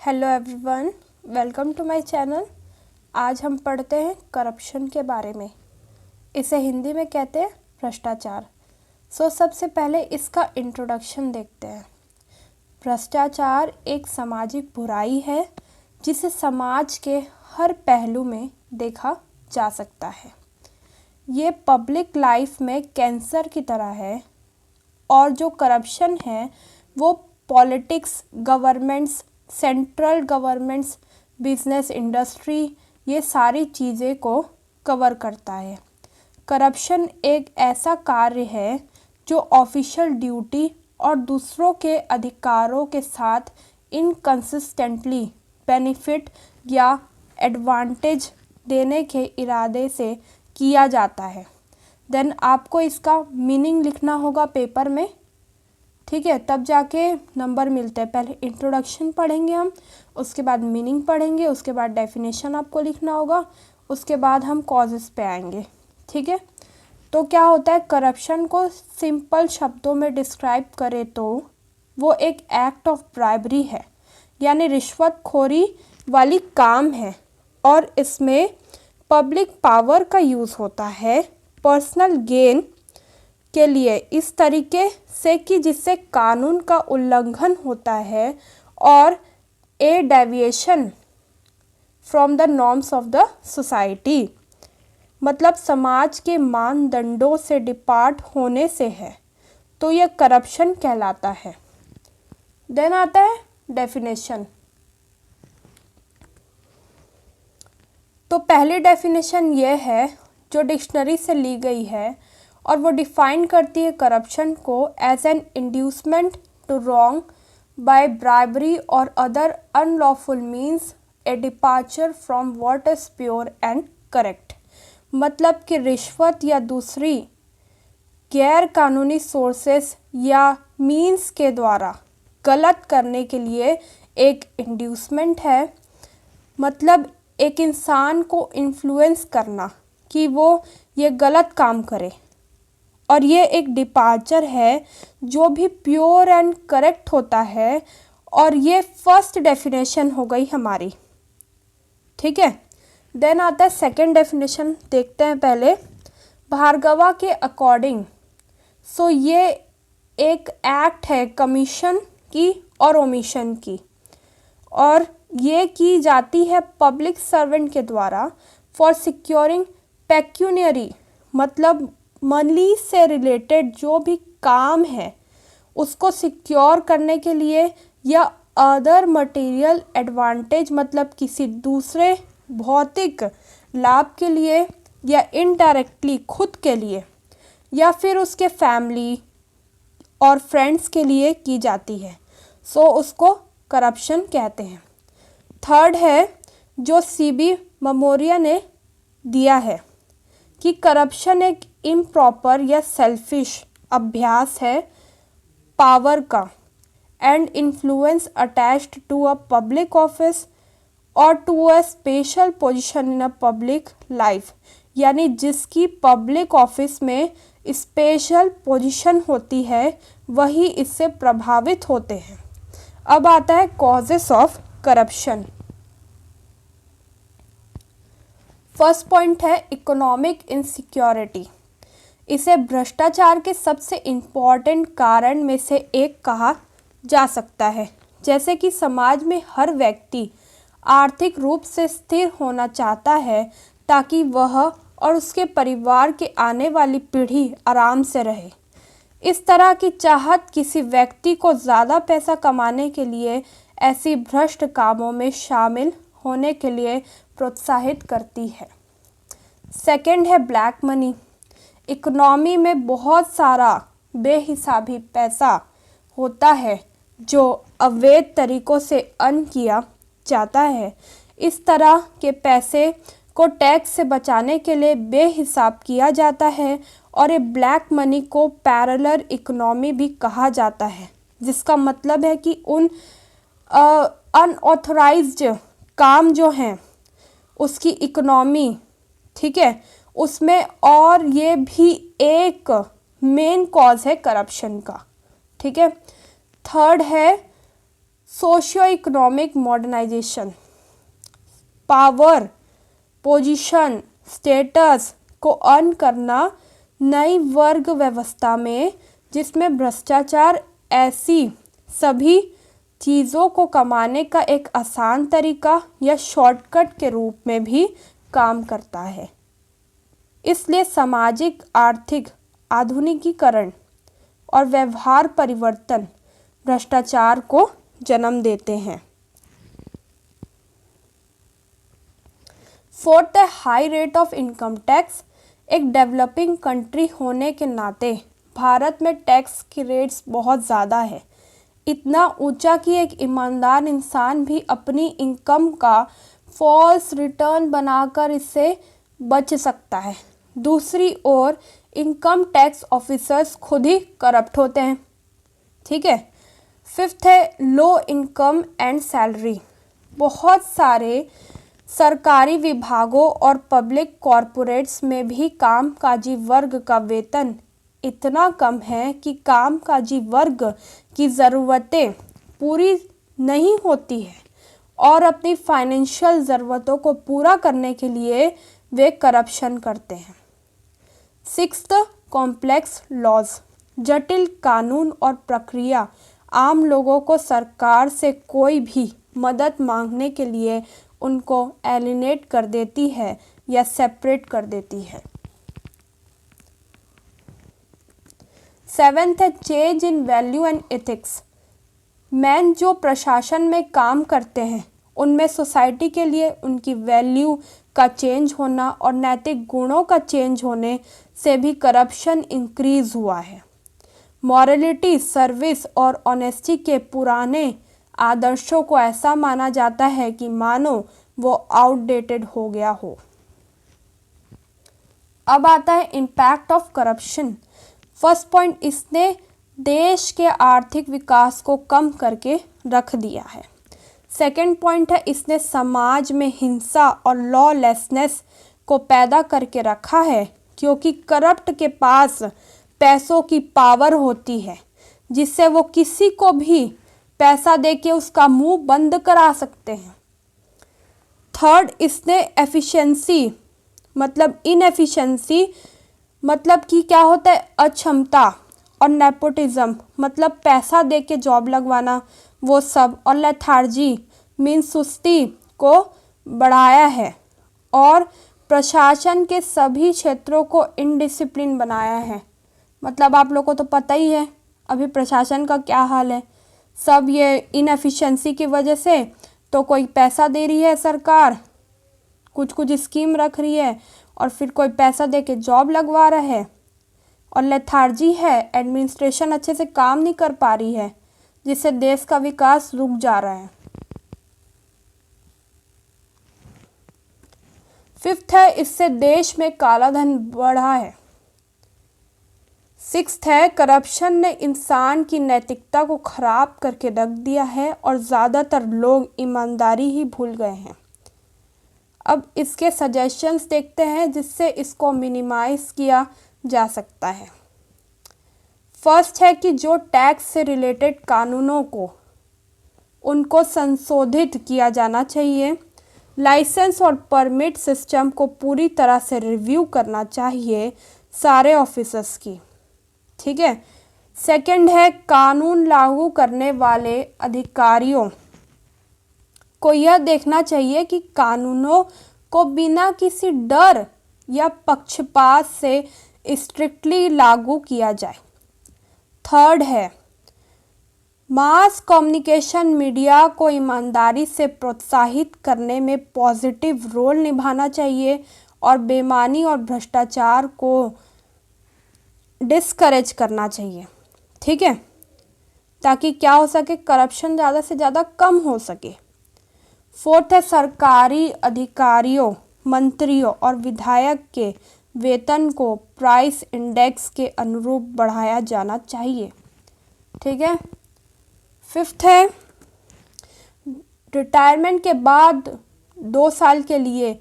Hello everyone, welcome to my channel. आज हम पढ़ते हैं करप्शन के बारे में। इसे हिंदी में कहते हैं भ्रष्टाचार। सबसे पहले इसका इंट्रोडक्शन देखते हैं। भ्रष्टाचार एक सामाजिक बुराई है जिसे समाज के हर पहलू में देखा जा सकता है। ये पब्लिक लाइफ में कैंसर की तरह है और जो करप्शन है वो politics, governments, central governments, business, industry, ये सारी चीज़ें को कवर करता है। करप्शन एक ऐसा कार्य है जो ऑफिशियल ड्यूटी और दूसरों के अधिकारों के साथ इनकंसिस्टेंटली बेनिफिट या एडवांटेज देने के इरादे से किया जाता है। देन आपको इसका मीनिंग लिखना होगा पेपर में, ठीक है, तब जाके नंबर मिलते हैं। पहले इंट्रोडक्शन पढ़ेंगे हम, उसके बाद मीनिंग पढ़ेंगे, उसके बाद डेफिनेशन आपको लिखना होगा, उसके बाद हम कॉजेस पे आएंगे, ठीक है। तो क्या होता है, करप्शन को सिंपल शब्दों में डिस्क्राइब करें तो वो एक एक्ट ऑफ ब्राइबरी है, यानी रिश्वतखोरी वाली काम है और इसमें पब्लिक पावर का यूज़ होता है पर्सनल गेन के लिए इस तरीके से कि जिससे कानून का उल्लंघन होता है और a deviation from the norms of the society, मतलब समाज के मानदंडों से डिपार्ट होने से है, तो यह करप्शन कहलाता है। देन आता है डेफिनेशन। तो पहली डेफिनेशन ये है जो डिक्शनरी से ली गई है और वो डिफाइन करती है करप्शन को as an inducement to wrong by bribery और other unlawful means a departure from what is pure and correct, मतलब कि रिश्वत या दूसरी गैर कानूनी सोर्सेस या मीन्स के द्वारा गलत करने के लिए एक इंड्यूसमेंट है, मतलब एक इंसान को इन्फ्लुएंस करना कि वो ये गलत काम करे, और ये एक डिपार्चर है जो भी प्योर एंड करेक्ट होता है, और ये फर्स्ट डेफिनेशन हो गई हमारी, ठीक है। देन आता है सेकंड डेफिनेशन, देखते हैं पहले भार्गवा के अकॉर्डिंग। ये एक एक्ट है कमीशन की और ओमिशन की, और ये की जाती है पब्लिक सर्वेंट के द्वारा फॉर सिक्योरिंग पेक्यूनियरी, मतलब मनी से रिलेटेड जो भी काम है उसको सिक्योर करने के लिए, या अदर मटेरियल एडवांटेज, मतलब किसी दूसरे भौतिक लाभ के लिए, या इनडायरेक्टली खुद के लिए या फिर उसके फैमिली और फ्रेंड्स के लिए की जाती है, उसको करप्शन कहते हैं। थर्ड है जो सीबी ममोरिया ने दिया है कि करप्शन एक इम्प्रॉपर या सेल्फिश अभ्यास है पावर का and influence attached to a public office और to a special position in a public life, यानी जिसकी पब्लिक ऑफिस में स्पेशल पोजीशन होती है वही इससे प्रभावित होते हैं। अब आता है causes of corruption. First point है इकोनॉमिक इनसिक्योरिटी। इसे भ्रष्टाचार के सबसे इम्पॉर्टेंट कारण में से एक कहा जा सकता है। जैसे कि समाज में हर व्यक्ति आर्थिक रूप से स्थिर होना चाहता है ताकि वह और उसके परिवार के आने वाली पीढ़ी आराम से रहे। इस तरह की चाहत किसी व्यक्ति को ज़्यादा पैसा कमाने के लिए ऐसी भ्रष्ट कामों में शामिल होने के लिए प्रोत्साहित करती है। सेकंड है ब्लैक मनी। इकोनॉमी में बहुत सारा बेहिसाबी पैसा होता है जो अवैध तरीक़ों से अर्न किया जाता है। इस तरह के पैसे को टैक्स से बचाने के लिए बेहिसाब किया जाता है और ये ब्लैक मनी को पैरेलल इकोनॉमी भी कहा जाता है, जिसका मतलब है कि उन अनऑथराइज्ड काम जो हैं उसकी इकोनॉमी, ठीक है, उसमें, और ये भी एक मेन कॉज है करप्शन का, ठीक है। थर्ड है socio economic modernisation, power position status को अर्न करना नई वर्ग व्यवस्था में, जिसमें भ्रष्टाचार ऐसी सभी चीज़ों को कमाने का एक आसान तरीका या शॉर्टकट के रूप में भी काम करता है। इसलिए सामाजिक आर्थिक आधुनिकीकरण और व्यवहार परिवर्तन भ्रष्टाचार को जन्म देते हैं। फोर्थ है high rate of income tax. एक डेवलपिंग कंट्री होने के नाते भारत में टैक्स की रेट्स बहुत ज़्यादा है, इतना ऊंचा कि एक ईमानदार इंसान भी अपनी इनकम का फॉल्स रिटर्न बनाकर इससे बच सकता है। दूसरी ओर इनकम टैक्स ऑफिसर्स खुद ही करप्ट होते हैं। ठीक है। फिफ्थ है लो इनकम एंड सैलरी। बहुत सारे सरकारी विभागों और पब्लिक कॉरपोरेट्स में भी कामकाजी वर्ग का वेतन इतना कम है कि कामकाजी वर्ग की ज़रूरतें पूरी नहीं होती है और अपनी फाइनेंशियल ज़रूरतों को पूरा करने के लिए वे करप्शन करते हैं। Sixth, complex laws. जटिल कानून और प्रक्रिया आम लोगों को सरकार से कोई भी मदद मांगने के लिए उनको एलिनेट कर देती है या सेपरेट कर देती है। सेवेंथ है change in value and ethics. Man जो प्रशासन में काम करते हैं उनमें सोसाइटी के लिए उनकी वैल्यू का चेंज होना और नैतिक गुणों का चेंज होने से भी करप्शन इंक्रीज हुआ है। मॉरलिटी, सर्विस और ऑनेस्टी के पुराने आदर्शों को ऐसा माना जाता है कि मानो वो आउटडेटेड हो गया हो। अब आता है impact of corruption. First point, इसने देश के आर्थिक विकास को कम करके रख दिया है। सेकंड पॉइंट है इसने समाज में हिंसा और लॉलेसनेस को पैदा करके रखा है, क्योंकि करप्ट के पास पैसों की पावर होती है जिससे वो किसी को भी पैसा देके उसका मुंह बंद करा सकते हैं। थर्ड, इसने एफिशिएंसी मतलब इनएफिशिएंसी मतलब कि क्या होता है अक्षमता, और नेपोटिज्म मतलब पैसा देके जॉब लगवाना वो सब, और लेथार्जी मीन्स सुस्ती को बढ़ाया है, और प्रशासन के सभी क्षेत्रों को इनडिसिप्लिन बनाया है। मतलब आप लोगों को तो पता ही है अभी प्रशासन का क्या हाल है। सब ये इनएफिशिएंसी की वजह से तो कोई पैसा दे रही है सरकार, कुछ कुछ स्कीम रख रही है और फिर कोई पैसा दे के जॉब लगवा रहा है, और लेथार्जी है, एडमिनिस्ट्रेशन अच्छे से काम नहीं कर पा रही है जिससे देश का विकास रुक जा रहा है। फिफ्थ है इससे देश में काला धन बढ़ा है। सिक्स्थ है करप्शन ने इंसान की नैतिकता को खराब करके रख दिया है और ज़्यादातर लोग ईमानदारी ही भूल गए हैं। अब इसके सजेशंस देखते हैं जिससे इसको मिनिमाइज किया जा सकता है। फर्स्ट है कि जो टैक्स से रिलेटेड कानूनों को उनको संशोधित किया जाना चाहिए। लाइसेंस और परमिट सिस्टम को पूरी तरह से रिव्यू करना चाहिए सारे ऑफिसर्स की। ठीक है। सेकंड है कानून लागू करने वाले अधिकारियों को यह देखना चाहिए कि कानूनों को बिना किसी डर या पक्षपात से स्ट्रिक्टली लागू किया जाए। थर्ड है मास कम्युनिकेशन मीडिया को ईमानदारी से प्रोत्साहित करने में पॉजिटिव रोल निभाना चाहिए और बेईमानी और भ्रष्टाचार को डिस्करेज करना चाहिए। ठीक है, ताकि क्या हो सके, करप्शन ज़्यादा से ज़्यादा कम हो सके। फोर्थ है सरकारी अधिकारियों, मंत्रियों और विधायक के वेतन को प्राइस इंडेक्स के अनुरूप बढ़ाया जाना चाहिए। ठीक है। फिफ्थ है रिटायरमेंट के बाद 2 साल के लिए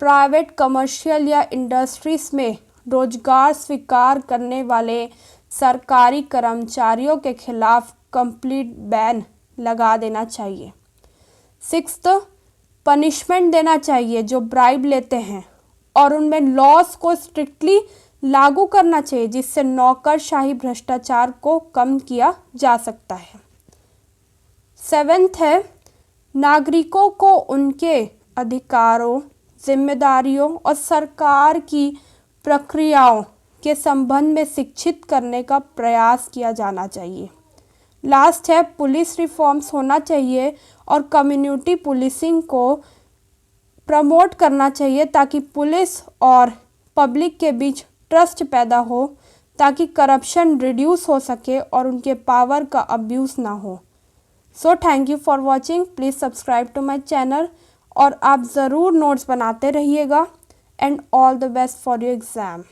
प्राइवेट कमर्शियल या इंडस्ट्रीज में रोजगार स्वीकार करने वाले सरकारी कर्मचारियों के खिलाफ कंप्लीट बैन लगा देना चाहिए। 6th, पनिशमेंट देना चाहिए जो ब्राइब लेते हैं और उनमें लॉस को स्ट्रिक्टली लागू करना चाहिए जिससे नौकरशाही भ्रष्टाचार को कम किया जा सकता है। 7th है, नागरिकों को उनके अधिकारों, जिम्मेदारियों और सरकार की प्रक्रियाओं के संबंध में शिक्षित करने का प्रयास किया जाना चाहिए। लास्ट है, पुलिस रिफॉर्म्स होना चाहिए और कम्युनिटी पुलिसिंग को प्रमोट करना चाहिए ताकि पुलिस और पब्लिक के बीच ट्रस्ट पैदा हो, ताकि करप्शन रिड्यूस हो सके और उनके पावर का अब्यूज़ ना हो। So thank you for watching, please subscribe to my channel और आप ज़रूर नोट्स बनाते रहिएगा and all the best for your exam.